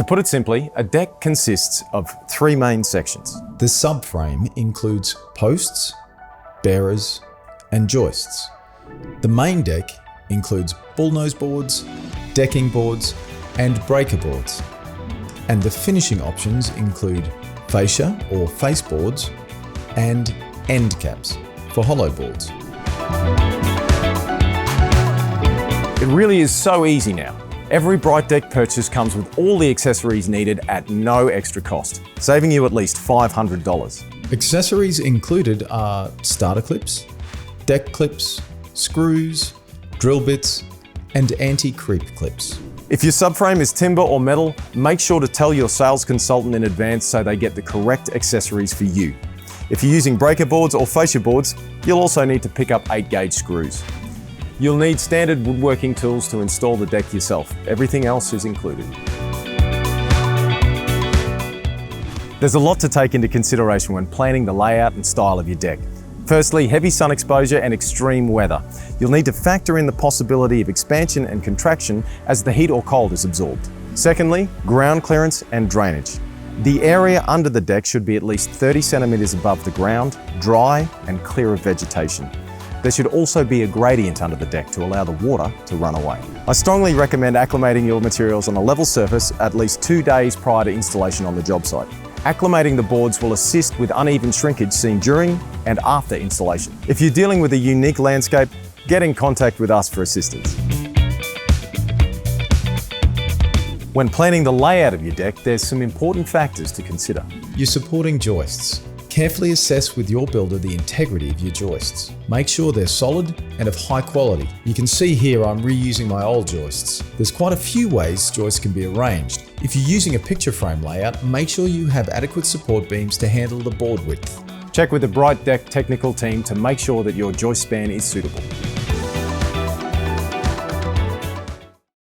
To put it simply, a deck consists of three main sections. The subframe includes posts, bearers, and joists. The main deck includes bullnose boards, decking boards, and breaker boards. And the finishing options include fascia or face boards and end caps for hollow boards. It really is so easy now. Every Brite Deck purchase comes with all the accessories needed at no extra cost, saving you at least $500. Accessories included are starter clips, deck clips, screws, drill bits, and anti-creep clips. If your subframe is timber or metal, make sure to tell your sales consultant in advance so they get the correct accessories for you. If you're using breaker boards or fascia boards, you'll also need to pick up 8-gauge screws. You'll need standard woodworking tools to install the deck yourself. Everything else is included. There's a lot to take into consideration when planning the layout and style of your deck. Firstly, heavy sun exposure and extreme weather. You'll need to factor in the possibility of expansion and contraction as the heat or cold is absorbed. Secondly, ground clearance and drainage. The area under the deck should be at least 30 centimeters above the ground, dry and clear of vegetation. There should also be a gradient under the deck to allow the water to run away. I strongly recommend acclimating your materials on a level surface at least 2 days prior to installation on the job site. Acclimating the boards will assist with uneven shrinkage seen during and after installation. If you're dealing with a unique landscape, get in contact with us for assistance. When planning the layout of your deck, there's some important factors to consider. Your supporting joists. Carefully assess with your builder the integrity of your joists. Make sure they're solid and of high quality. You can see here I'm reusing my old joists. There's quite a few ways joists can be arranged. If you're using a picture frame layout, make sure you have adequate support beams to handle the board width. Check with the Brite Deck technical team to make sure that your joist span is suitable.